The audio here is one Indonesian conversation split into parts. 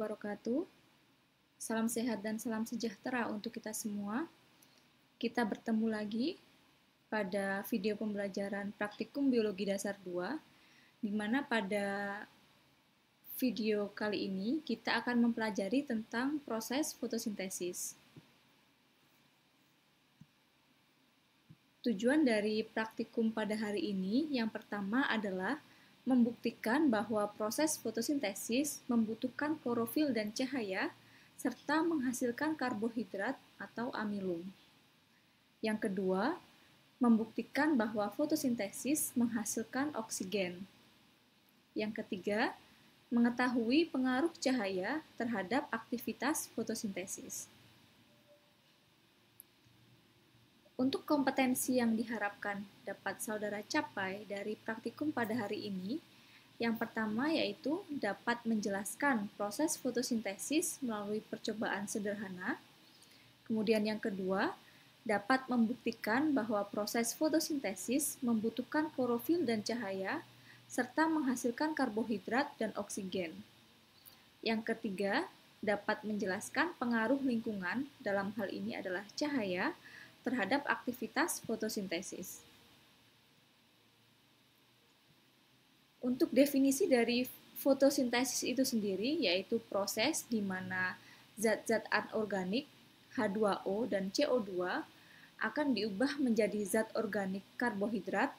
wabarakatuh. Salam sehat dan salam sejahtera untuk kita semua. Kita bertemu lagi pada video pembelajaran Praktikum Biologi Dasar 2, di mana pada video kali ini kita akan mempelajari tentang proses fotosintesis. Tujuan dari praktikum pada hari ini yang pertama adalah membuktikan bahwa proses fotosintesis membutuhkan klorofil dan cahaya serta menghasilkan karbohidrat atau amilum. Yang kedua, membuktikan bahwa fotosintesis menghasilkan oksigen. Yang ketiga, mengetahui pengaruh cahaya terhadap aktivitas fotosintesis. Untuk kompetensi yang diharapkan dapat saudara capai dari praktikum pada hari ini, yang pertama yaitu dapat menjelaskan proses fotosintesis melalui percobaan sederhana. Kemudian yang kedua, dapat membuktikan bahwa proses fotosintesis membutuhkan klorofil dan cahaya, serta menghasilkan karbohidrat dan oksigen. Yang ketiga, dapat menjelaskan pengaruh lingkungan, dalam hal ini adalah cahaya, terhadap aktivitas fotosintesis. Untuk definisi dari fotosintesis itu sendiri, yaitu proses di mana zat-zat anorganik H2O dan CO2 akan diubah menjadi zat organik karbohidrat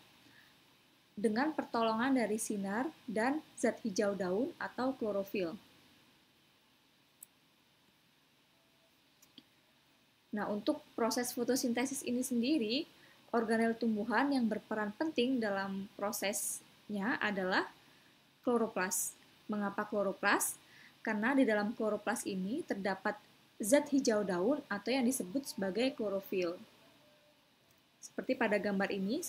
dengan pertolongan dari sinar dan zat hijau daun atau klorofil. Nah, untuk proses fotosintesis ini sendiri, organel tumbuhan yang berperan penting dalam prosesnya adalah kloroplas. Mengapa kloroplas? Karena di dalam kloroplas ini terdapat zat hijau daun atau yang disebut sebagai klorofil. Seperti pada gambar ini,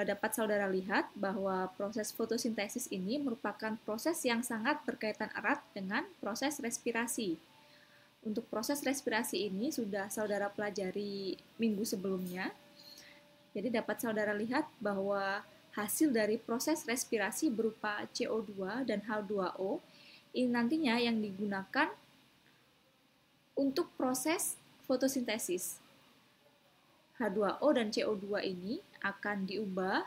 dapat saudara lihat bahwa proses fotosintesis ini merupakan proses yang sangat berkaitan erat dengan proses respirasi. Untuk proses respirasi ini sudah saudara pelajari minggu sebelumnya. Jadi dapat saudara lihat bahwa hasil dari proses respirasi berupa CO2 dan H2O ini nantinya yang digunakan untuk proses fotosintesis. H2O dan CO2 ini akan diubah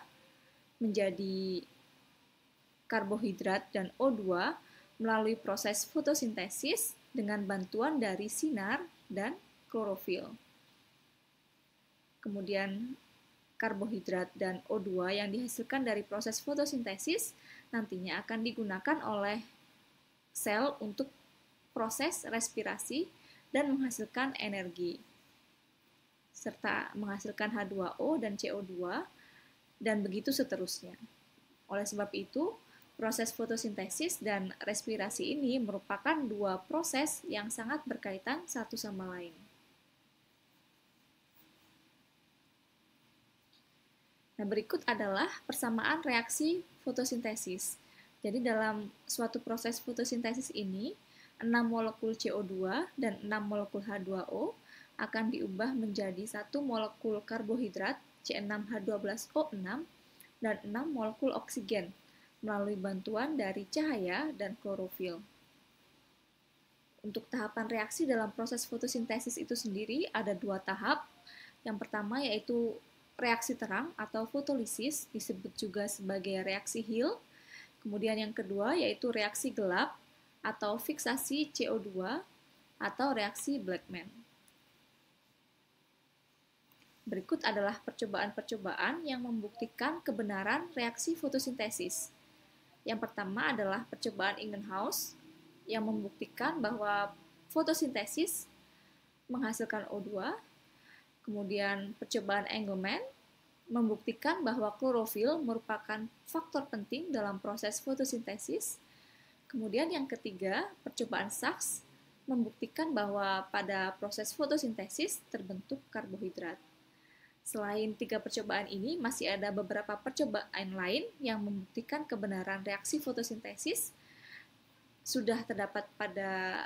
menjadi karbohidrat dan O2 melalui proses fotosintesis dengan bantuan dari sinar dan klorofil. Kemudian karbohidrat dan O2 yang dihasilkan dari proses fotosintesis nantinya akan digunakan oleh sel untuk proses respirasi dan menghasilkan energi, serta menghasilkan H2O dan CO2, dan begitu seterusnya. Oleh sebab itu, proses fotosintesis dan respirasi ini merupakan dua proses yang sangat berkaitan satu sama lain. Nah, berikut adalah persamaan reaksi fotosintesis. Jadi dalam suatu proses fotosintesis ini, 6 molekul CO2 dan 6 molekul H2O akan diubah menjadi 1 molekul karbohidrat C6H12O6 dan 6 molekul oksigen melalui bantuan dari cahaya dan klorofil. Untuk tahapan reaksi dalam proses fotosintesis itu sendiri ada dua tahap. Yang pertama yaitu reaksi terang atau fotolisis, disebut juga sebagai reaksi Hill. Kemudian yang kedua yaitu reaksi gelap atau fiksasi CO2 atau reaksi Blackman. Berikut adalah percobaan-percobaan yang membuktikan kebenaran reaksi fotosintesis. Yang pertama adalah percobaan Ingenhousz yang membuktikan bahwa fotosintesis menghasilkan O2. Kemudian percobaan Engelmann membuktikan bahwa klorofil merupakan faktor penting dalam proses fotosintesis. Kemudian yang ketiga, percobaan Sachs membuktikan bahwa pada proses fotosintesis terbentuk karbohidrat. Selain tiga percobaan ini, masih ada beberapa percobaan lain yang membuktikan kebenaran reaksi fotosintesis. Sudah terdapat pada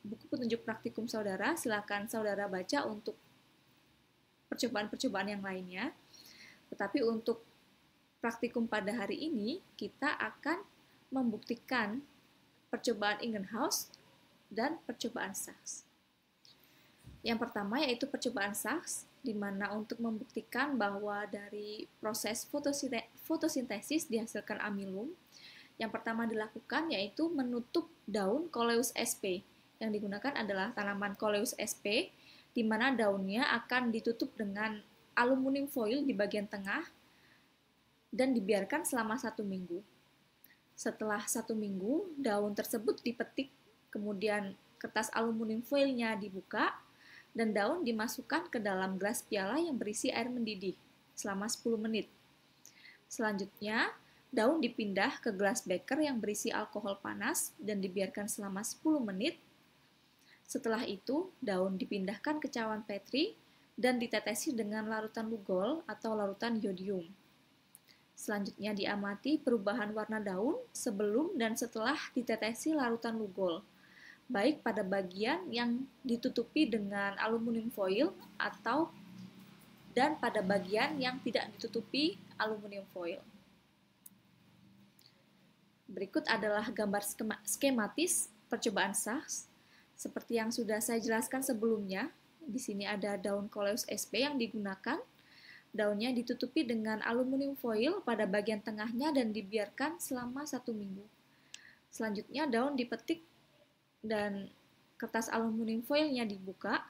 buku petunjuk praktikum saudara, silakan saudara baca untuk percobaan-percobaan yang lainnya. Tetapi untuk praktikum pada hari ini, kita akan membuktikan percobaan Ingenhousz dan percobaan Sachs. Yang pertama yaitu percobaan Sachs, di mana untuk membuktikan bahwa dari proses fotosintesis dihasilkan amilum, yang pertama dilakukan yaitu menutup daun Coleus sp. Yang digunakan adalah tanaman Coleus sp, di mana daunnya akan ditutup dengan aluminium foil di bagian tengah dan dibiarkan selama 1 minggu. Setelah 1 minggu, daun tersebut dipetik, kemudian kertas aluminium foilnya dibuka, dan daun dimasukkan ke dalam gelas piala yang berisi air mendidih selama 10 menit. Selanjutnya, daun dipindah ke gelas beker yang berisi alkohol panas dan dibiarkan selama 10 menit. Setelah itu, daun dipindahkan ke cawan Petri dan ditetesi dengan larutan Lugol atau larutan yodium. Selanjutnya diamati perubahan warna daun sebelum dan setelah ditetesi larutan Lugol, baik pada bagian yang ditutupi dengan aluminium foil dan pada bagian yang tidak ditutupi aluminium foil. Berikut adalah gambar skematis percobaan Sachs. Seperti yang sudah saya jelaskan sebelumnya, di sini ada daun Coleus sp yang digunakan. Daunnya ditutupi dengan aluminium foil pada bagian tengahnya dan dibiarkan selama 1 minggu. Selanjutnya daun dipetik dan kertas aluminium foilnya dibuka.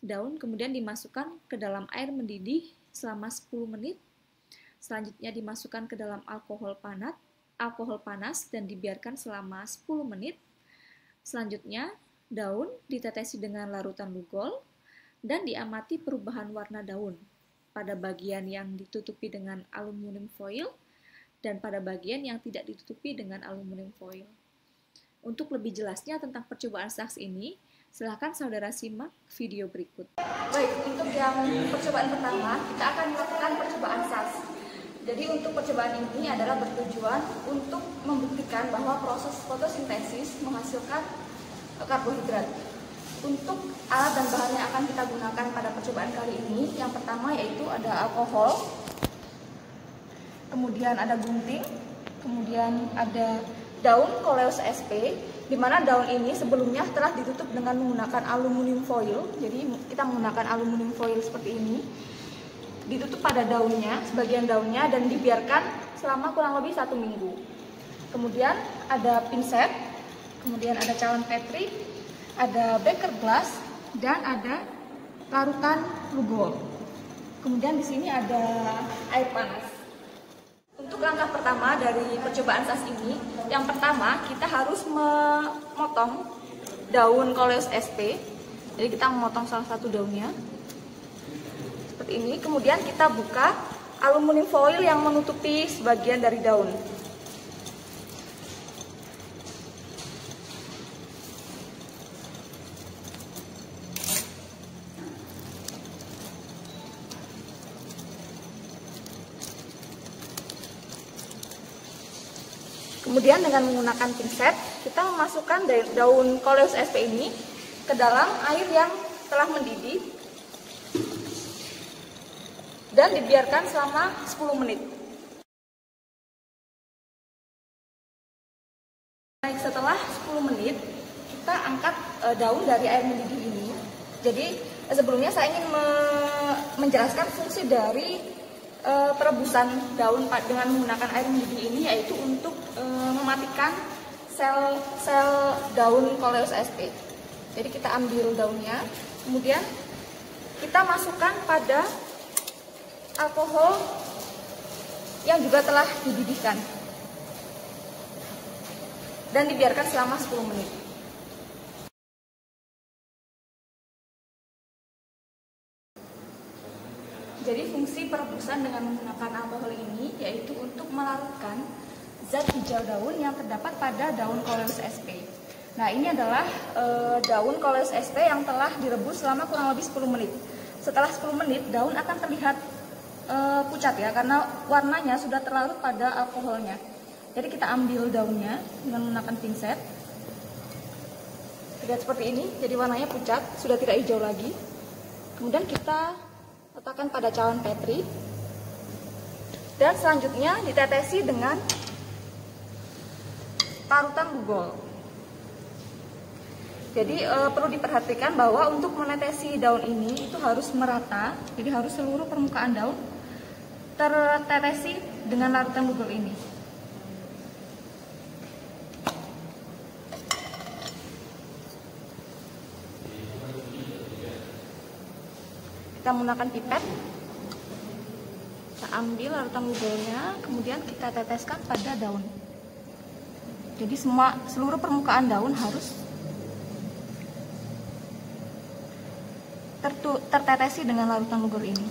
Daun kemudian dimasukkan ke dalam air mendidih selama 10 menit. Selanjutnya dimasukkan ke dalam alkohol panas dan dibiarkan selama 10 menit. Selanjutnya, daun ditetesi dengan larutan Lugol dan diamati perubahan warna daun pada bagian yang ditutupi dengan aluminium foil dan pada bagian yang tidak ditutupi dengan aluminium foil. Untuk lebih jelasnya tentang percobaan Sachs ini, silakan saudara simak video berikut. Baik, untuk yang percobaan pertama, kita akan melakukan percobaan Sachs. Jadi untuk percobaan ini adalah bertujuan untuk membuktikan bahwa proses fotosintesis menghasilkan karbohidrat. Untuk alat dan bahan yang akan kita gunakan pada percobaan kali ini, yang pertama yaitu ada alkohol, kemudian ada gunting, kemudian ada daun Coleus sp, di mana daun ini sebelumnya telah ditutup dengan menggunakan aluminium foil. Jadi kita menggunakan aluminium foil seperti ini. Ditutup pada daunnya, sebagian daunnya, dan dibiarkan selama kurang lebih 1 minggu. Kemudian ada pinset, kemudian ada cawan Petri, ada beker glass, dan ada larutan Lugol. Kemudian di sini ada air panas. Untuk langkah pertama dari percobaan Sachs ini, yang pertama kita harus memotong daun Coleus sp. Jadi kita memotong salah satu daunnya seperti ini. Kemudian kita buka aluminium foil yang menutupi sebagian dari daun. Kemudian dengan menggunakan pinset, kita memasukkan daun Coleus sp ini ke dalam air yang telah mendidih dan dibiarkan selama 10 menit. Baik, setelah 10 menit, kita angkat daun dari air mendidih ini. Jadi sebelumnya saya ingin menjelaskan fungsi dari perebusan daun dengan menggunakan air mendidih ini, yaitu untuk mematikan sel daun Coleus sp. Jadi kita ambil daunnya, kemudian kita masukkan pada alkohol yang juga telah dididihkan dan dibiarkan selama 10 menit. Jadi fungsi perebusan dengan menggunakan alkohol ini yaitu untuk melarutkan zat hijau daun yang terdapat pada daun Coleus sp. Nah, ini adalah daun Coleus sp yang telah direbus selama kurang lebih 10 menit. Setelah 10 menit, daun akan terlihat pucat ya, karena warnanya sudah terlarut pada alkoholnya. Jadi kita ambil daunnya dengan menggunakan pinset. Lihat seperti ini, jadi warnanya pucat, sudah tidak hijau lagi. Kemudian kita letakkan pada cawan Petri. Dan selanjutnya ditetesi dengan larutan Lugol. Jadi perlu diperhatikan bahwa untuk menetesi daun ini itu harus merata, jadi harus seluruh permukaan daun tertetesi dengan larutan Lugol ini. Kita menggunakan pipet, kita ambil larutan Lugolnya, kemudian kita teteskan pada daun. Jadi seluruh permukaan daun harus tertetesi dengan larutan Lugol ini.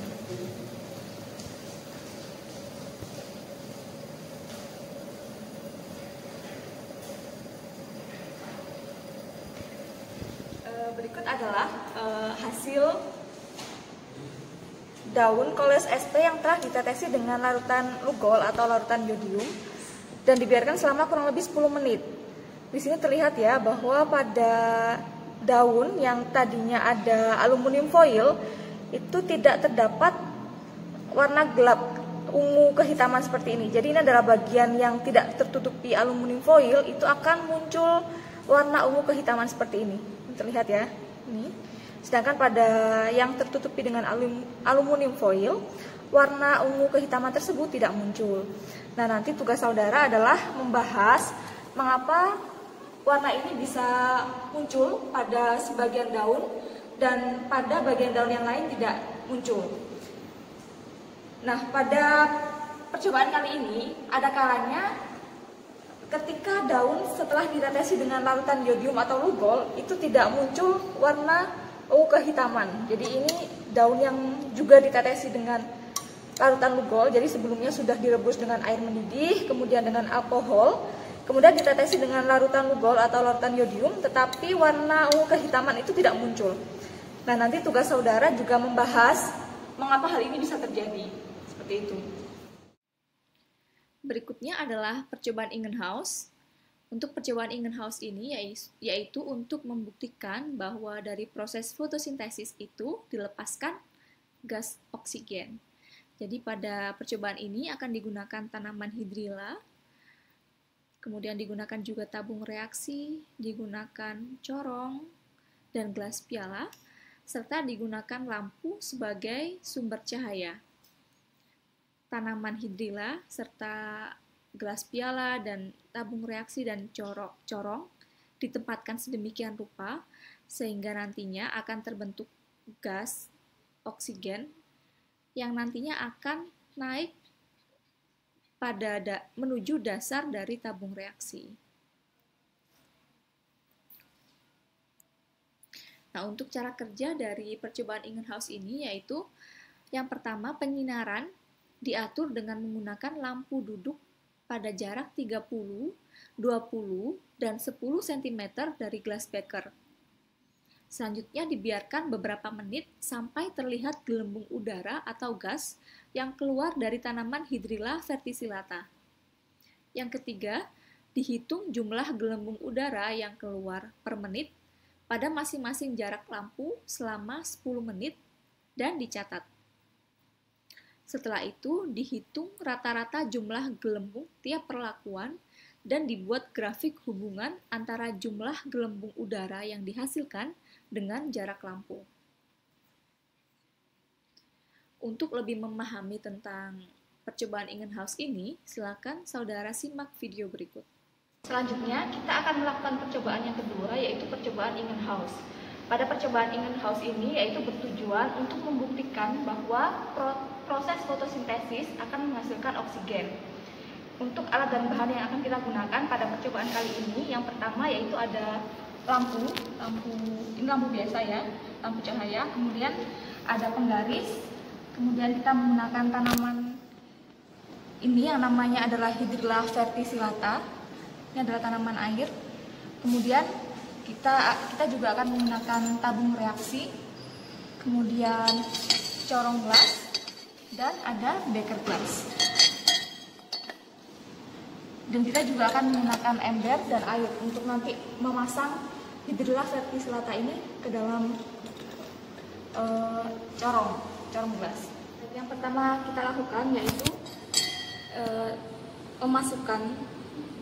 Berikut adalah hasil daun Coleus sp yang telah ditetesi dengan larutan Lugol atau larutan yodium dan dibiarkan selama kurang lebih 10 menit. Di sini terlihat ya bahwa pada daun yang tadinya ada aluminium foil itu tidak terdapat warna gelap ungu kehitaman seperti ini. Jadi ini adalah bagian yang tidak tertutupi aluminium foil, itu akan muncul warna ungu kehitaman seperti ini. Terlihat ya, ini. Sedangkan pada yang tertutupi dengan aluminium foil, warna ungu kehitaman tersebut tidak muncul. Nah, nanti tugas saudara adalah membahas mengapa warna ini bisa muncul pada sebagian daun dan pada bagian daun yang lain tidak muncul. Nah, pada percobaan kali ini ada kalanya ketika daun setelah ditetesi dengan larutan yodium atau Lugol itu tidak muncul warna ungu kehitaman. Jadi ini daun yang juga ditetesi dengan larutan Lugol, jadi sebelumnya sudah direbus dengan air mendidih, kemudian dengan alkohol, kemudian ditetesi dengan larutan Lugol atau larutan yodium, tetapi warna ungu kehitaman itu tidak muncul. Nah, nanti tugas saudara juga membahas mengapa hal ini bisa terjadi. Seperti itu. Berikutnya adalah percobaan Ingenhousz. Untuk percobaan Ingenhousz ini yaitu untuk membuktikan bahwa dari proses fotosintesis itu dilepaskan gas oksigen. Jadi pada percobaan ini akan digunakan tanaman hidrilla, kemudian digunakan juga tabung reaksi, digunakan corong dan gelas piala, serta digunakan lampu sebagai sumber cahaya. Tanaman hidrilla serta gelas piala dan tabung reaksi dan corong ditempatkan sedemikian rupa sehingga nantinya akan terbentuk gas oksigen yang nantinya akan naik menuju dasar dari tabung reaksi. Nah, untuk cara kerja dari percobaan Ingenhousz ini yaitu yang pertama, penyinaran diatur dengan menggunakan lampu duduk pada jarak 30, 20, dan 10 cm dari glass beaker. Selanjutnya dibiarkan beberapa menit sampai terlihat gelembung udara atau gas yang keluar dari tanaman Hydrilla verticillata. Yang ketiga, dihitung jumlah gelembung udara yang keluar per menit pada masing-masing jarak lampu selama 10 menit dan dicatat. Setelah itu, dihitung rata-rata jumlah gelembung tiap perlakuan dan dibuat grafik hubungan antara jumlah gelembung udara yang dihasilkan dengan jarak lampu. Untuk lebih memahami tentang percobaan Ingenhousz ini, silakan saudara simak video berikut. Selanjutnya, kita akan melakukan percobaan yang kedua, yaitu percobaan Ingenhousz. Pada percobaan Ingenhousz ini, yaitu bertujuan untuk membuktikan bahwa proses fotosintesis akan menghasilkan oksigen. Untuk alat dan bahan yang akan kita gunakan pada percobaan kali ini, yang pertama yaitu ada lampu ini lampu biasa ya, lampu cahaya, kemudian ada penggaris, kemudian kita menggunakan tanaman ini yang namanya adalah Hydrilla verticillata, ini adalah tanaman air, kemudian kita juga akan menggunakan tabung reaksi, kemudian corong gelas, dan ada beaker glass. Dan kita juga akan menggunakan ember dan air untuk nanti memasang Hydrilla verticillata ini ke dalam corong gelas. Yang pertama kita lakukan yaitu memasukkan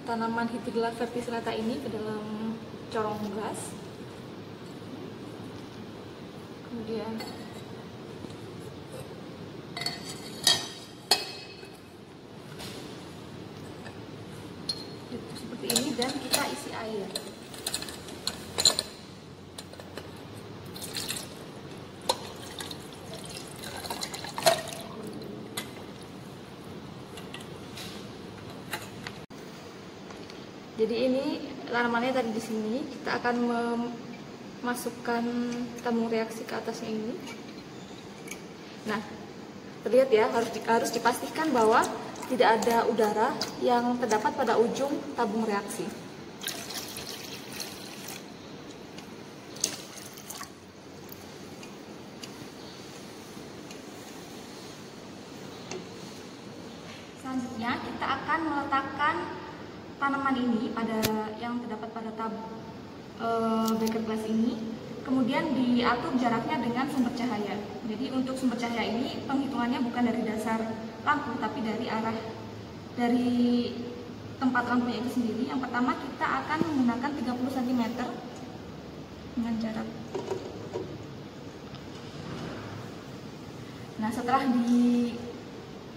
tanaman Hydrilla verticillata ini ke dalam corong gelas. kemudian seperti ini, dan kita isi air. Jadi ini tanamannya tadi di sini, kita akan memasukkan tabung reaksi ke atasnya ini. Nah, terlihat ya, harus dipastikan bahwa tidak ada udara yang terdapat pada ujung tabung reaksi. Selanjutnya kita akan meletakkan tanaman ini yang terdapat pada tabung beker glass ini, kemudian diatur jaraknya dengan sumber cahaya. Jadi untuk sumber cahaya ini penghitungannya bukan dari dasar lampu, tapi dari tempat lampunya itu sendiri. Yang pertama kita akan menggunakan 30 cm dengan jarak. Nah, setelah di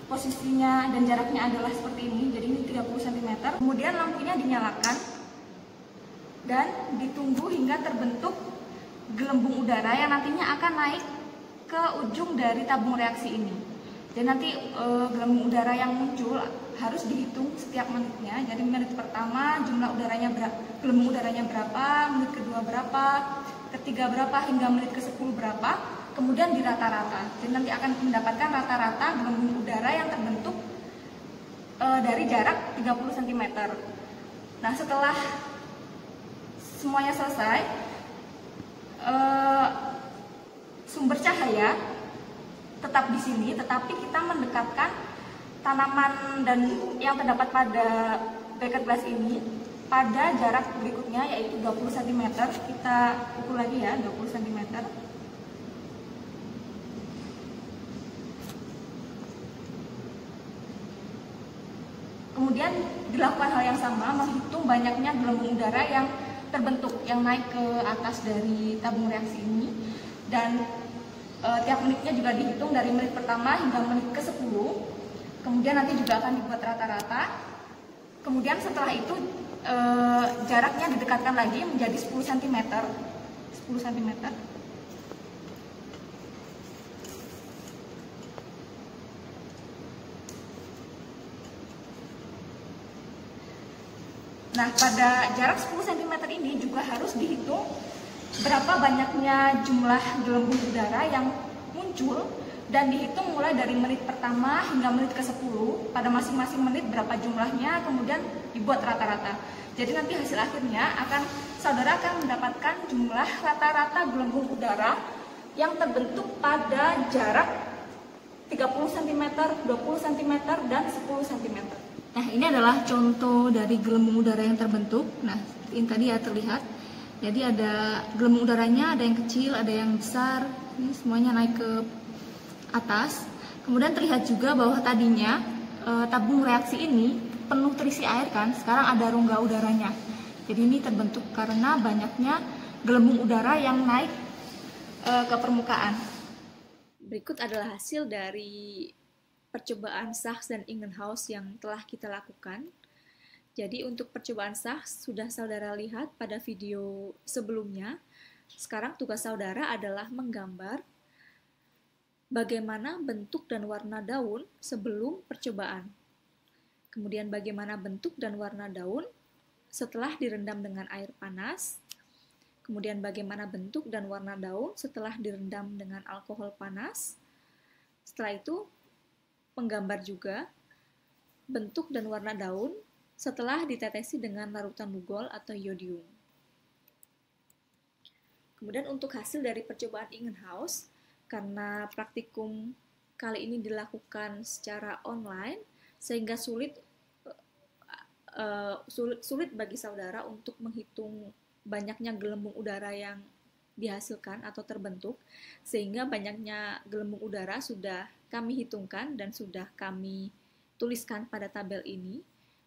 posisinya dan jaraknya adalah seperti ini, jadi ini 30 cm. Kemudian lampunya dinyalakan dan ditunggu hingga terbentuk gelembung udara yang nantinya akan naik ke ujung dari tabung reaksi ini. Dan nanti gelembung udara yang muncul harus dihitung setiap menitnya. Jadi menit pertama jumlah udaranya berapa, gelembung udaranya berapa, menit kedua berapa, ketiga berapa, hingga menit ke-10 berapa. Kemudian di rata-rata, jadi nanti akan mendapatkan rata-rata gelembung udara yang terbentuk dari jarak 30 cm. Nah, setelah semuanya selesai, sumber cahaya tetap di sini, tetapi kita mendekatkan tanaman dan yang terdapat pada beker glass ini pada jarak berikutnya, yaitu 20 cm. Kita ukur lagi ya, 20 cm. Kemudian dilakukan hal yang sama, menghitung banyaknya gelembung udara yang terbentuk, yang naik ke atas dari tabung reaksi ini. Dan tiap menitnya juga dihitung dari menit pertama hingga menit ke-10. Kemudian nanti juga akan dibuat rata-rata. Kemudian setelah itu jaraknya didekatkan lagi menjadi 10 cm. 10 cm. Nah, pada jarak 10 cm ini juga harus dihitung berapa banyaknya jumlah gelembung udara yang muncul, dan dihitung mulai dari menit pertama hingga menit ke-10. Pada masing-masing menit berapa jumlahnya, kemudian dibuat rata-rata. Jadi nanti hasil akhirnya saudara akan mendapatkan jumlah rata-rata gelembung udara yang terbentuk pada jarak 30 cm, 20 cm, dan 10 cm. Nah, ini adalah contoh dari gelembung udara yang terbentuk. Nah, ini tadi ya terlihat. Jadi ada gelembung udaranya, ada yang kecil, ada yang besar. Ini semuanya naik ke atas. Kemudian terlihat juga bahwa tadinya tabung reaksi ini penuh terisi air kan. Sekarang ada rongga udaranya. Jadi ini terbentuk karena banyaknya gelembung udara yang naik ke permukaan. Berikut adalah hasil dari percobaan Sachs dan Ingenhousz yang telah kita lakukan. Jadi untuk percobaan Sachs sudah saudara lihat pada video sebelumnya. Sekarang tugas saudara adalah menggambar bagaimana bentuk dan warna daun sebelum percobaan. Kemudian bagaimana bentuk dan warna daun setelah direndam dengan air panas. Kemudian bagaimana bentuk dan warna daun setelah direndam dengan alkohol panas. Setelah itu menggambar juga bentuk dan warna daun setelah ditetesi dengan larutan lugol atau yodium. Kemudian untuk hasil dari percobaan Ingenhousz, karena praktikum kali ini dilakukan secara online, sehingga sulit bagi saudara untuk menghitung banyaknya gelembung udara yang dihasilkan atau terbentuk, sehingga banyaknya gelembung udara sudah kami hitungkan dan sudah kami tuliskan pada tabel ini.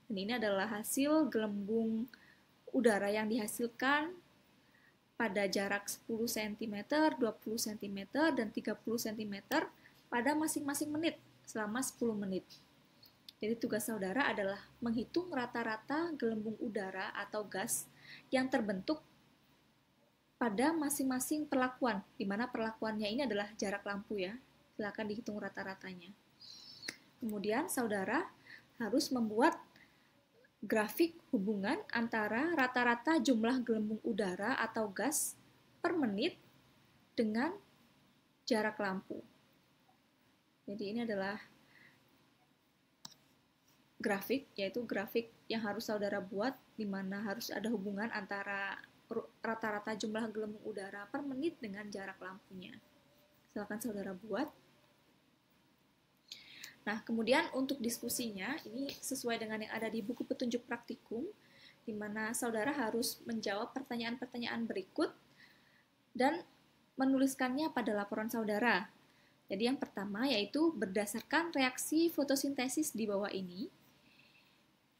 Dan ini adalah hasil gelembung udara yang dihasilkan pada jarak 10 cm, 20 cm, dan 30 cm pada masing-masing menit selama 10 menit. Jadi tugas saudara adalah menghitung rata-rata gelembung udara atau gas yang terbentuk pada masing-masing perlakuan, di mana perlakuannya ini adalah jarak lampu ya. Silakan dihitung rata-ratanya. Kemudian saudara harus membuat grafik hubungan antara rata-rata jumlah gelembung udara atau gas per menit dengan jarak lampu. Jadi ini adalah grafik, yaitu grafik yang harus saudara buat, di mana harus ada hubungan antara rata-rata jumlah gelembung udara per menit dengan jarak lampunya. Silakan saudara buat. Nah, kemudian untuk diskusinya, ini sesuai dengan yang ada di buku petunjuk praktikum, di mana saudara harus menjawab pertanyaan-pertanyaan berikut dan menuliskannya pada laporan saudara. Jadi yang pertama yaitu berdasarkan reaksi fotosintesis di bawah ini,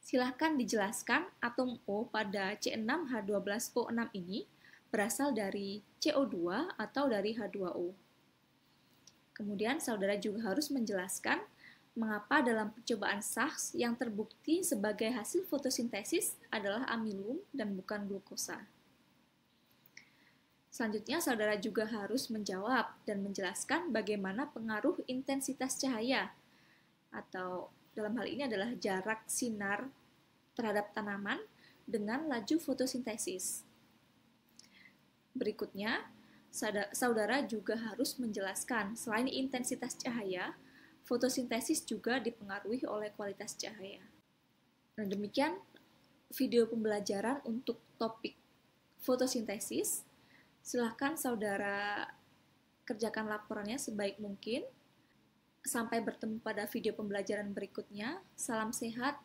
silahkan dijelaskan atom O pada C6H12O6 ini berasal dari CO2 atau dari H2O. Kemudian saudara juga harus menjelaskan mengapa dalam percobaan SAHS yang terbukti sebagai hasil fotosintesis adalah amilum dan bukan glukosa. Selanjutnya, saudara juga harus menjawab dan menjelaskan bagaimana pengaruh intensitas cahaya, atau dalam hal ini adalah jarak sinar terhadap tanaman dengan laju fotosintesis. Berikutnya, saudara juga harus menjelaskan selain intensitas cahaya, fotosintesis juga dipengaruhi oleh kualitas cahaya. Nah, demikian video pembelajaran untuk topik fotosintesis. Silahkan saudara kerjakan laporannya sebaik mungkin. Sampai bertemu pada video pembelajaran berikutnya. Salam sehat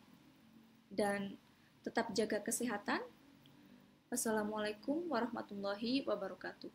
dan tetap jaga kesehatan. Wassalamualaikum warahmatullahi wabarakatuh.